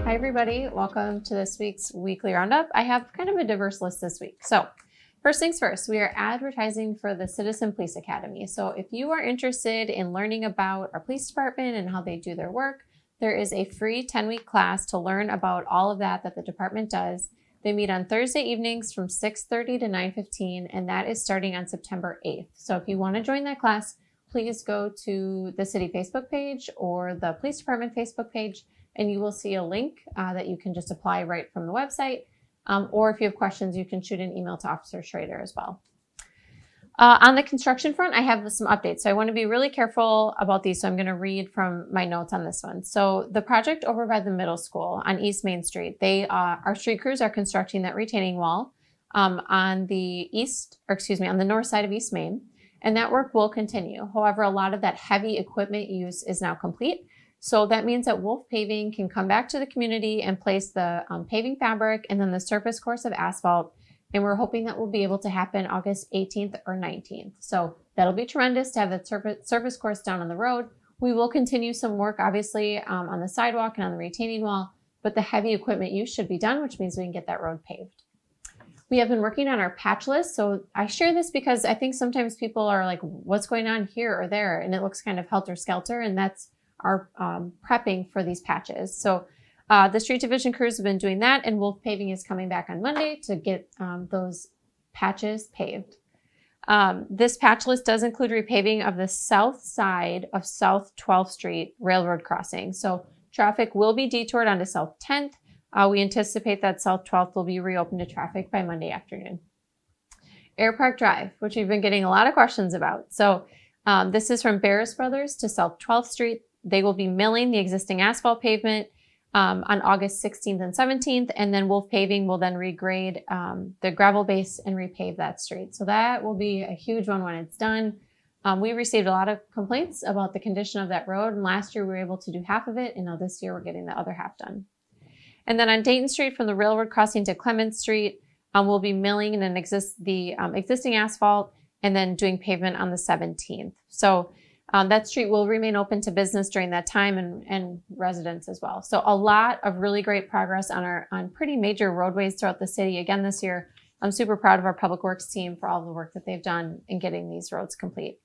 Hi, everybody. Welcome to this week's weekly roundup. I have kind of a diverse list this week. So first things first, we are advertising for the Citizen Police Academy. So if you are interested in learning about our police department and how they do their work, there is a free 10-week class to learn about all of that the department does. They meet on Thursday evenings from 6:30 to 9:15, and that is starting on September 8th. So if you want to join that class, please go to the city Facebook page or the police department Facebook page, and you will see a link that you can just apply right from the website. Or if you have questions, you can shoot an email to Officer Schrader as well. On the construction front, I have some updates. So I want to be really careful about these. So I'm going to read from my notes on this one. So the project over by the middle school on East Main Street, our street crews are constructing that retaining wall on the north side of East Main. And that work will continue. However, a lot of that heavy equipment use is now complete. So that means that Wolf Paving can come back to the community and place the paving fabric and then the surface course of asphalt. And we're hoping that will be able to happen August 18th or 19th. So that'll be tremendous to have that surface course down on the road. We will continue some work, obviously, on the sidewalk and on the retaining wall, but the heavy equipment use should be done, which means we can get that road paved. We have been working on our patch list. So I share this because I think sometimes people are like, what's going on here or there? And it looks kind of helter-skelter, and that's our prepping for these patches. So the street division crews have been doing that, and Wolf Paving is coming back on Monday to get those patches paved. This patch list does include repaving of the south side of South 12th Street Railroad Crossing. So traffic will be detoured onto South 10th. We anticipate that South 12th will be reopened to traffic by Monday afternoon. Air Park Drive, which we've been getting a lot of questions about. So this is from Barris Brothers to South 12th Street. They will be milling the existing asphalt pavement on August 16th and 17th, and then Wolf Paving will then regrade the gravel base and repave that street. So that will be a huge one when it's done. We received a lot of complaints about the condition of that road, and last year we were able to do half of it, and now this year we're getting the other half done. And then on Dayton Street from the railroad crossing to Clements Street, we'll be milling and the existing asphalt and then doing pavement on the 17th. So that street will remain open to business during that time and residents as well. So a lot of really great progress on pretty major roadways throughout the city. Again, this year, I'm super proud of our public works team for all the work that they've done in getting these roads complete.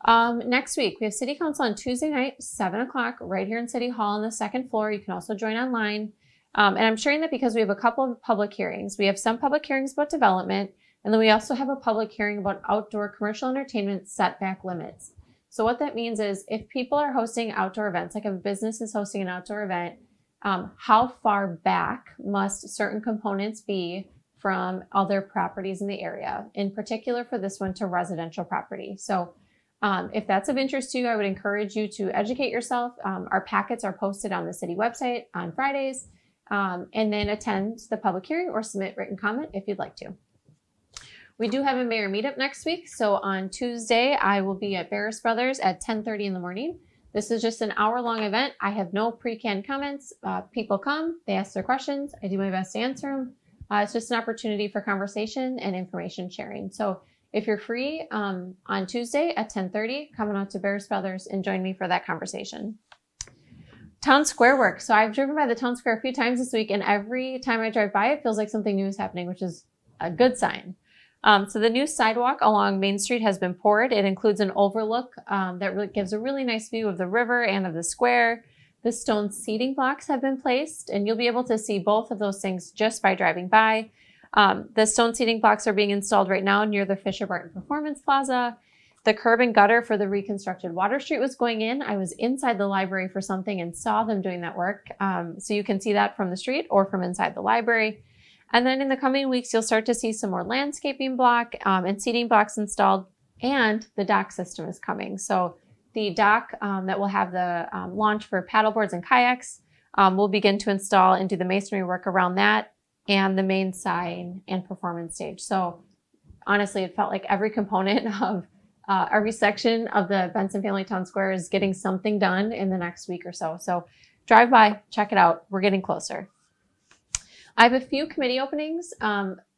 Next week, we have City Council on Tuesday night, 7 o'clock, right here in City Hall on the second floor. You can also join online. And I'm sharing that because we have a couple of public hearings. We have some public hearings about development, and then we also have a public hearing about outdoor commercial entertainment setback limits. So what that means is if people are hosting outdoor events, like if a business is hosting an outdoor event, how far back must certain components be from other properties in the area, in particular for this one to residential property. So if that's of interest to you, I would encourage you to educate yourself. Our packets are posted on the city website on Fridays, and then attend the public hearing or submit written comment if you'd like to. We do have a mayor meetup next week. So on Tuesday, I will be at Barris Brothers at 10:30 in the morning. This is just an hour-long event. I have no pre-canned comments. People come, they ask their questions. I do my best to answer them. It's just an opportunity for conversation and information sharing. So if you're free on Tuesday at 10:30, come on out to Barris Brothers and join me for that conversation. Town Square work. So I've driven by the Town Square a few times this week, and every time I drive by, it feels like something new is happening, which is a good sign. So the new sidewalk along Main Street has been poured. It includes an overlook that really gives a really nice view of the river and of the square. The stone seating blocks have been placed, and you'll be able to see both of those things just by driving by. The stone seating blocks are being installed right now near the Fisher Barton Performance Plaza. The curb and gutter for the reconstructed Water Street was going in. I was inside the library for something and saw them doing that work. So you can see that from the street or from inside the library. And then in the coming weeks, you'll start to see some more landscaping block and seating blocks installed, and the dock system is coming. So the dock that will have the launch for paddleboards and kayaks will begin to install and do the masonry work around that, and the main sign and performance stage. So honestly, it felt like every component of every section of the Benson Family Town Square is getting something done in the next week or so. So drive by, check it out. We're getting closer. I have a few committee openings.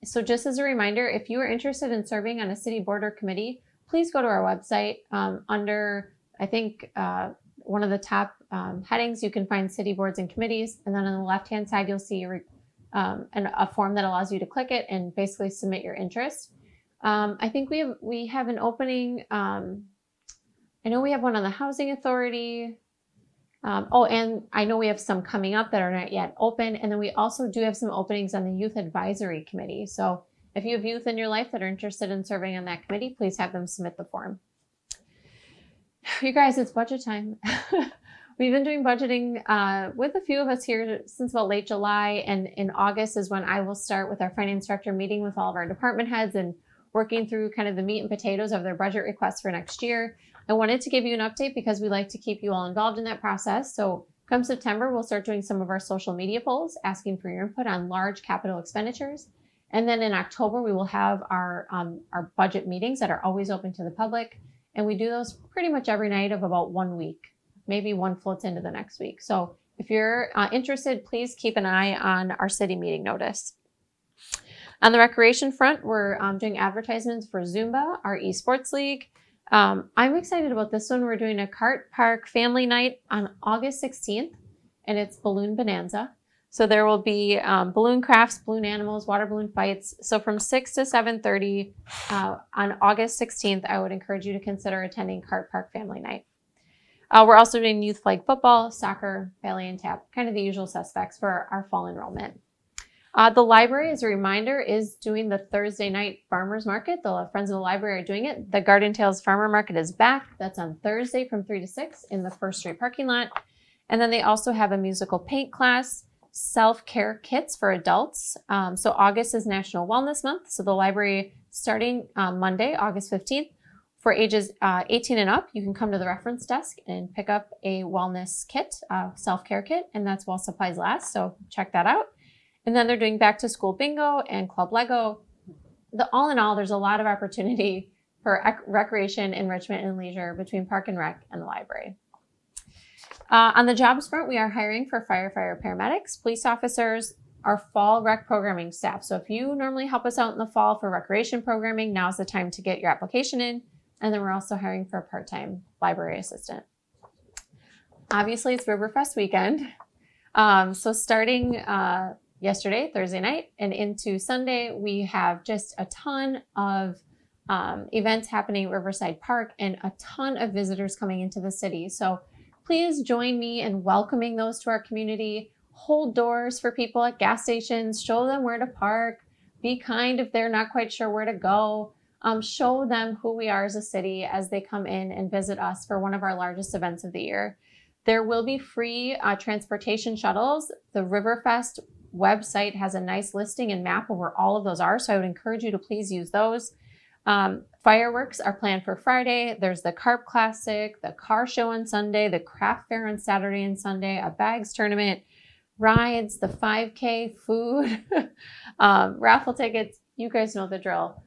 So just as a reminder, if you are interested in serving on a city board or committee, please go to our website under, I think, one of the top headings, you can find city boards and committees. And then on the left-hand side, you'll see a form that allows you to click it and basically submit your interest. I think we have an opening. I know we have one on the Housing Authority. And I know we have some coming up that are not yet open. And then we also do have some openings on the Youth Advisory Committee. So if you have youth in your life that are interested in serving on that committee, please have them submit the form. You guys, it's budget time. We've been doing budgeting with a few of us here since about late July. And in August is when I will start with our finance director meeting with all of our department heads and working through kind of the meat and potatoes of their budget requests for next year. I wanted to give you an update because we like to keep you all involved in that process. So come September, we'll start doing some of our social media polls, asking for your input on large capital expenditures. And then in October, we will have our budget meetings that are always open to the public. And we do those pretty much every night of about 1 week. Maybe one floats into the next week. So if you're interested, please keep an eye on our city meeting notice. On the recreation front, we're doing advertisements for Zumba, our esports league. I'm excited about this one. We're doing a kart park family night on August 16th, and it's Balloon Bonanza. So there will be balloon crafts, balloon animals, water balloon fights. So from 6 to 7:30 on August 16th, I would encourage you to consider attending Kart Park Family Night. We're also doing youth flag football, soccer, ballet, and tap, kind of the usual suspects for our fall enrollment. The library, as a reminder, is doing the Thursday night farmers market. The Friends of the Library are doing it. The Garden Tales Farmer Market is back. That's on Thursday from 3 to 6 in the First Street parking lot. And then they also have a musical paint class, self-care kits for adults. So August is National Wellness Month. So the library, starting Monday, August 15th, for ages 18 and up, you can come to the reference desk and pick up a wellness kit, self-care kit, and that's while supplies last. So check that out. And then they're doing back to school bingo and Club Lego. All in all, there's a lot of opportunity for recreation, enrichment, and leisure between Park and Rec and the library. On the jobs front, we are hiring for firefighter paramedics, police officers, our fall rec programming staff. So if you normally help us out in the fall for recreation programming, now's the time to get your application in. And then we're also hiring for a part-time library assistant. Obviously, it's Riverfest weekend. So starting yesterday, Thursday night, and into Sunday, we have just a ton of events happening at Riverside Park and a ton of visitors coming into the city. So please join me in welcoming those to our community. Hold doors for people at gas stations. Show them where to park. Be kind if they're not quite sure where to go. Show them who we are as a city as they come in and visit us for one of our largest events of the year. There will be free transportation shuttles. The Riverfest website has a nice listing and map of where all of those are, so I would encourage you to please use those. Fireworks are planned for Friday. There's the Carp Classic, the car show on Sunday, the craft fair on Saturday and Sunday, a bags tournament, rides, the 5K, food, raffle tickets. You guys know the drill.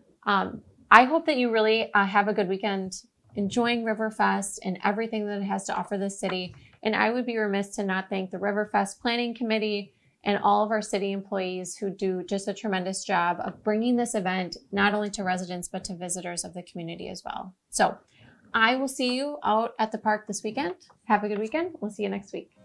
I hope that you really have a good weekend enjoying Riverfest and everything that it has to offer the city. And I would be remiss to not thank the Riverfest Planning Committee and all of our city employees who do just a tremendous job of bringing this event not only to residents, but to visitors of the community as well. So I will see you out at the park this weekend. Have a good weekend. We'll see you next week.